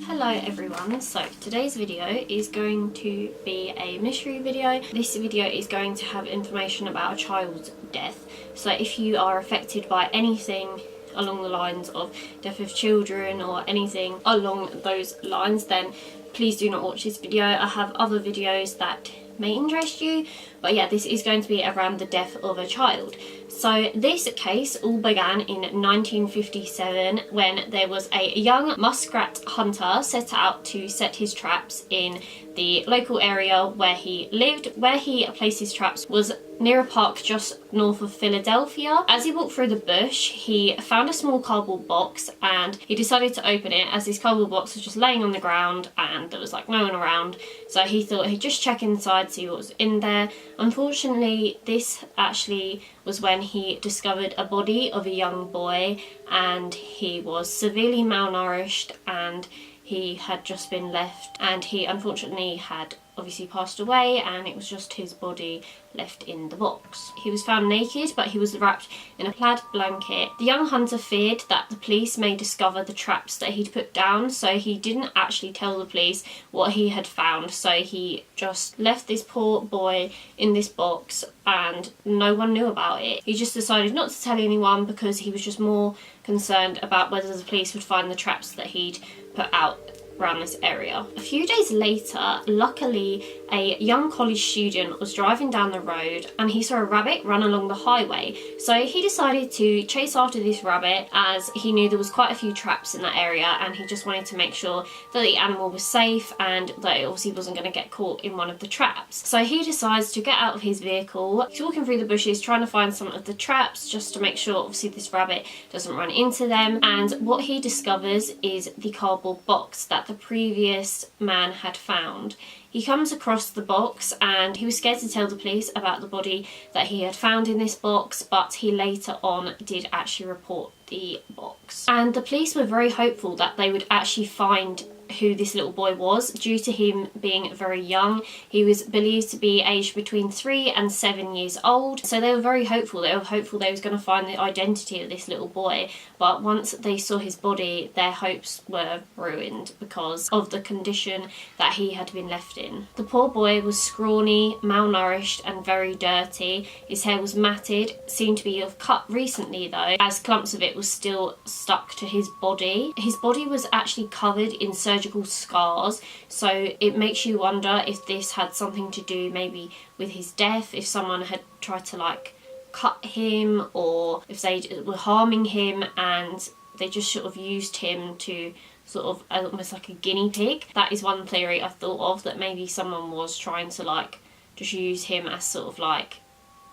Hello everyone, so today's video is going to be a mystery video. This video is going to have information about a child's death, so if you are affected by anything along the lines of death of children or anything along those lines, then please do not watch this video. I have other videos that may interest you, but yeah, this is going to be around the death of a child. So this case all began in 1957 when there was a young muskrat hunter set out to set his traps in the local area where he lived. Where he placed his traps was near a park just north of Philadelphia. As he walked through the bush, he found a small cardboard box and he decided to open it, as this cardboard box was just laying on the ground and there was like no one around. So he thought he'd just check inside, see what was in there. Unfortunately, this actually was when he discovered a body of a young boy, and he was severely malnourished and he had just been left, and he unfortunately had obviously passed away, and it was just his body left in the box. He was found naked, but he was wrapped in a plaid blanket. The young hunter feared that the police may discover the traps that he'd put down, so he didn't actually tell the police what he had found. So he just left this poor boy in this box and no one knew about it. He just decided not to tell anyone because he was just more concerned about whether the police would find the traps that he'd put out around this area. A few days later, luckily, a young college student was driving down the road and he saw a rabbit run along the highway. So he decided to chase after this rabbit, as he knew there was quite a few traps in that area and he just wanted to make sure that the animal was safe and that it obviously wasn't going to get caught in one of the traps. So he decides to get out of his vehicle. He's walking through the bushes trying to find some of the traps just to make sure obviously this rabbit doesn't run into them, and what he discovers is the cardboard box that the previous man had found. He comes across the box and he was scared to tell the police about the body that he had found in this box, but he later on did actually report the box. And the police were very hopeful that they would actually find who this little boy was, due to him being very young. He was believed to be aged between 3 and 7 years old, so they were very hopeful. They were hopeful they was going to find the identity of this little boy, but once they saw his body, their hopes were ruined because of the condition that he had been left in. The poor boy was scrawny, malnourished and very dirty. His hair was matted, seemed to be cut recently though, as clumps of it was still stuck to his body. His body was actually covered in surgical scars, so it makes you wonder if this had something to do maybe with his death, if someone had tried to like cut him, or if they were harming him and they just sort of used him to sort of almost like a guinea pig. That is one theory I thought of, that maybe someone was trying to like just use him as sort of like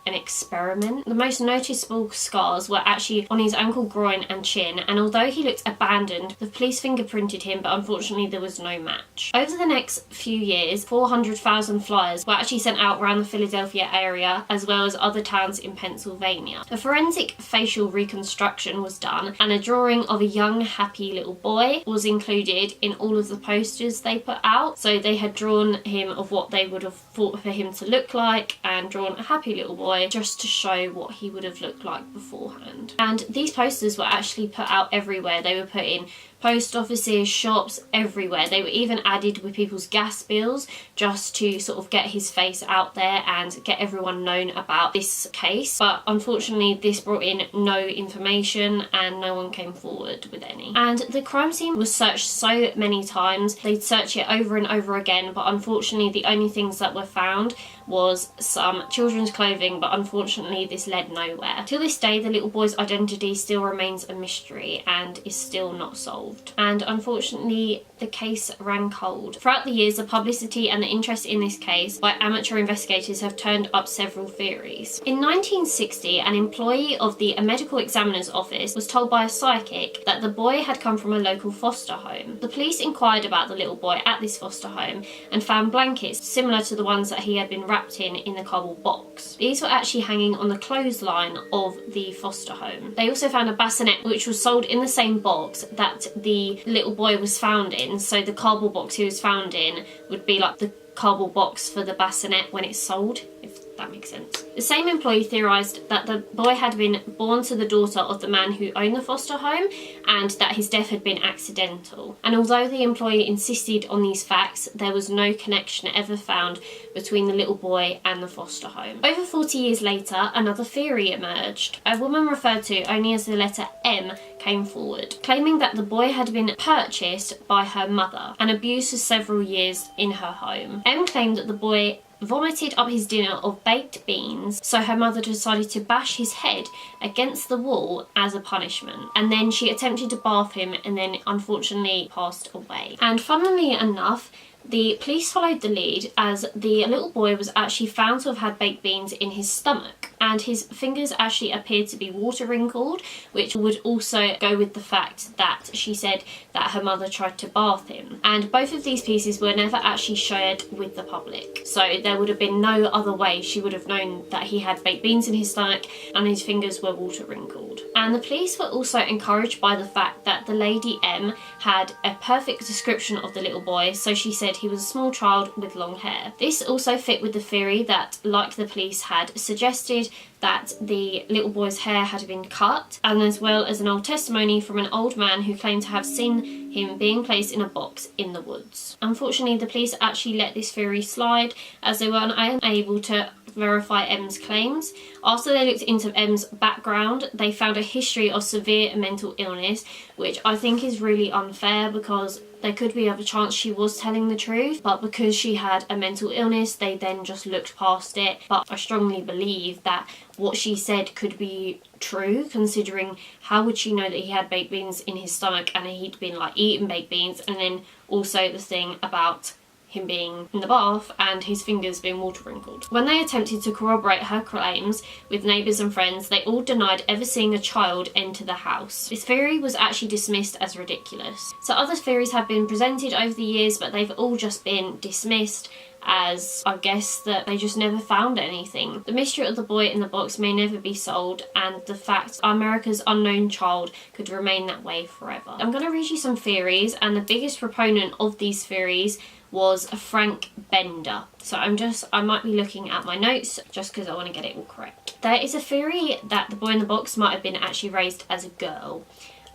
an experiment. The most noticeable scars were actually on his ankle, groin and chin, and although he looked abandoned, the police fingerprinted him, but unfortunately there was no match. Over the next few years, 400,000 flyers were actually sent out around the Philadelphia area as well as other towns in Pennsylvania. A forensic facial reconstruction was done and a drawing of a young happy little boy was included in all of the posters they put out. So they had drawn him of what they would have thought for him to look like and drawn a happy little boy just to show what he would have looked like beforehand. And these posters were actually put out everywhere. They were put in post offices, shops, everywhere. They were even added with people's gas bills just to sort of get his face out there and get everyone known about this case. But unfortunately this brought in no information and no one came forward with any. And the crime scene was searched so many times. They'd search it over and over again, but unfortunately the only things that were found was some children's clothing, but unfortunately this led nowhere. Till this day, the little boy's identity still remains a mystery and is still not solved. And unfortunately the case ran cold. Throughout the years, the publicity and the interest in this case by amateur investigators have turned up several theories. In 1960, an employee of the medical examiner's office was told by a psychic that the boy had come from a local foster home. The police inquired about the little boy at this foster home and found blankets similar to the ones that he had been wrapped in the cardboard box. These were actually hanging on the clothesline of the foster home. They also found a bassinet which was sold in the same box that the little boy was found in, so the cardboard box he was found in would be like the cardboard box for the bassinet when it's sold, if that makes sense. The same employee theorised that the boy had been born to the daughter of the man who owned the foster home and that his death had been accidental. And although the employee insisted on these facts, there was no connection ever found between the little boy and the foster home. Over 40 years later, another theory emerged. A woman referred to only as the letter M came forward, claiming that the boy had been purchased by her mother and abused for several years in her home. M claimed that the boy vomited up his dinner of baked beans, so her mother decided to bash his head against the wall as a punishment. And then she attempted to bath him and then unfortunately passed away. And funnily enough, the police followed the lead as the little boy was actually found to have had baked beans in his stomach, and his fingers actually appeared to be water wrinkled, which would also go with the fact that she said that her mother tried to bath him. And both of these pieces were never actually shared with the public, so there would have been no other way she would have known that he had baked beans in his stomach and his fingers were water wrinkled. And the police were also encouraged by the fact that the lady M had a perfect description of the little boy, so she said he was a small child with long hair. This also fit with the theory that, like the police had suggested, that the little boy's hair had been cut, and as well as an old testimony from an old man who claimed to have seen him being placed in a box in the woods. Unfortunately, the police actually let this theory slide as they were unable to verify M's claims. After they looked into M's background, they found a history of severe mental illness, which I think is really unfair because there could be a chance she was telling the truth, but because she had a mental illness, they then just looked past it. But I strongly believe that what she said could be true, considering how would she know that he had baked beans in his stomach and he'd been like eating baked beans, and then also the thing about him being in the bath and his fingers being water wrinkled. When they attempted to corroborate her claims with neighbours and friends, they all denied ever seeing a child enter the house. This theory was actually dismissed as ridiculous. So other theories have been presented over the years, but they've all just been dismissed as, I guess, that they just never found anything. The mystery of the boy in the box may never be solved, and the fact America's unknown child could remain that way forever. I'm going to read you some theories, and the biggest proponent of these theories was Frank Bender. So I might be looking at my notes just because I want to get it all correct. There is a theory that the boy in the box might have been actually raised as a girl.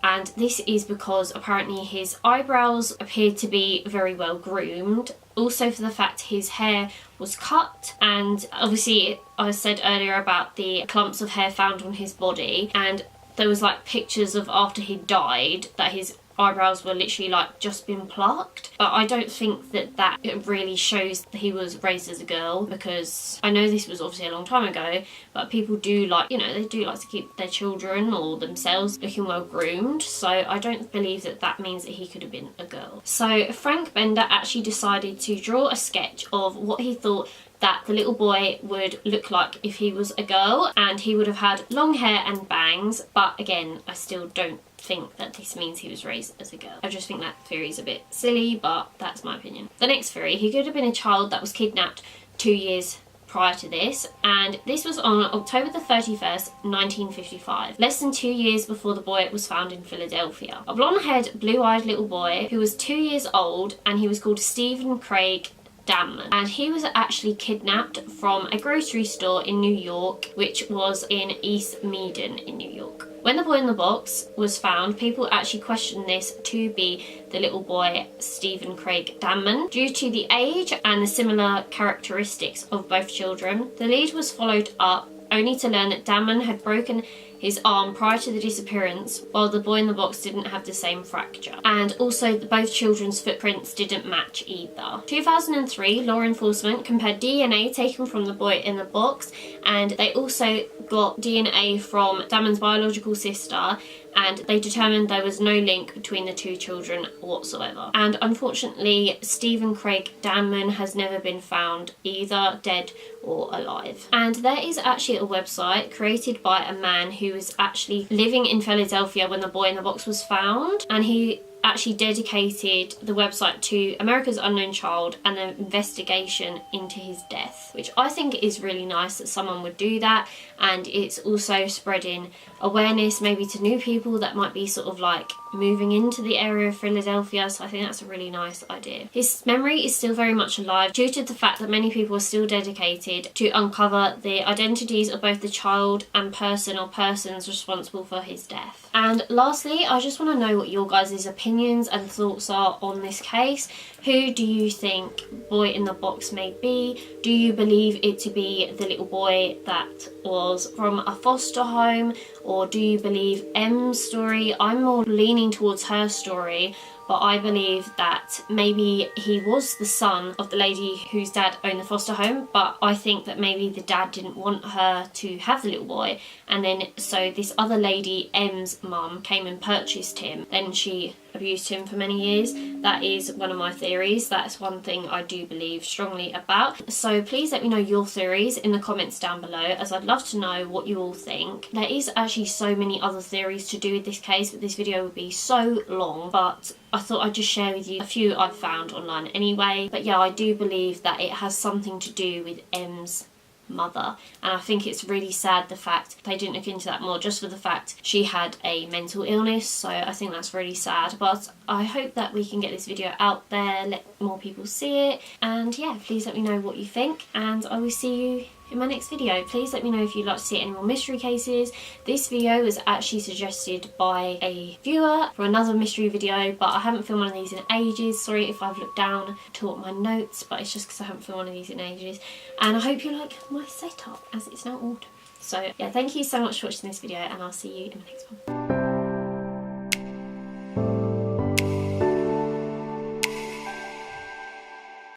And this is because apparently his eyebrows appeared to be very well groomed. Also for the fact his hair was cut, and obviously I said earlier about the clumps of hair found on his body, and there was like pictures of after he died that his eyebrows were literally like just been plucked. But I don't think that really shows that he was raised as a girl, because I know this was obviously a long time ago, but people do like, you know, they do like to keep their children or themselves looking well groomed, so I don't believe that means that he could have been a girl. So Frank Bender actually decided to draw a sketch of what he thought that the little boy would look like if he was a girl, and he would have had long hair and bangs. But again, I still don't think that this means he was raised as a girl. I just think that theory is a bit silly, but that's my opinion. The next theory, he could have been a child that was kidnapped 2 years prior to this, and this was on October the 31st, 1955, less than 2 years before the boy was found in Philadelphia. A blonde-haired, blue-eyed little boy who was 2 years old, and he was called Stephen Craig Damman, and he was actually kidnapped from a grocery store in New York, which was in East Meaden in New York. When the boy in the box was found, people actually questioned this to be the little boy Stephen Craig Damman due to the age and the similar characteristics of both children. The lead was followed up only to learn that Damman had broken his arm prior to the disappearance, while the boy in the box didn't have the same fracture. And also both children's footprints didn't match either. 2003, law enforcement compared DNA taken from the boy in the box, and they also got DNA from Damman's biological sister, and they determined there was no link between the two children whatsoever. And unfortunately, Stephen Craig Damman has never been found, either dead or alive. And there is actually a website created by a man who was actually living in Philadelphia when the boy in the box was found, and he actually dedicated the website to America's Unknown Child and the investigation into his death, which I think is really nice that someone would do that, and it's also spreading awareness maybe to new people that might be sort of like moving into the area of Philadelphia, so I think that's a really nice idea. His memory is still very much alive due to the fact that many people are still dedicated wanted to uncover the identities of both the child and person or persons responsible for his death. And lastly, I just want to know what your guys' opinions and thoughts are on this case. Who do you think boy in the box may be? Do you believe it to be the little boy that was from a foster home, or do you believe M's story? I'm more leaning towards her story, but I believe that maybe he was the son of the lady whose dad owned the foster home, but I think that maybe the dad didn't want her to have the little boy, and then so this other lady, M's mum, came and purchased him. Then she abused him for many years. That is one of my theories. That's one thing I do believe strongly about. So please let me know your theories in the comments down below, as I'd love to know what you all think. There is actually so many other theories to do with this case, but this video would be so long, but I thought I'd just share with you a few I've found online anyway. But yeah, I do believe that it has something to do with M's mother, and I think it's really sad the fact they didn't look into that more, just for the fact she had a mental illness. So I think that's really sad, but I hope that we can get this video out there, let more people see it, and yeah, please let me know what you think, and I will see you in my next video. Please let me know if you'd like to see any more mystery cases. This video was actually suggested by a viewer for another mystery video, but I haven't filmed one of these in ages. Sorry if I've looked down to my notes, but it's just because I haven't filmed one of these in ages. And I hope you like my setup, as it's now autumn. So yeah, thank you so much for watching this video, and I'll see you in the next one.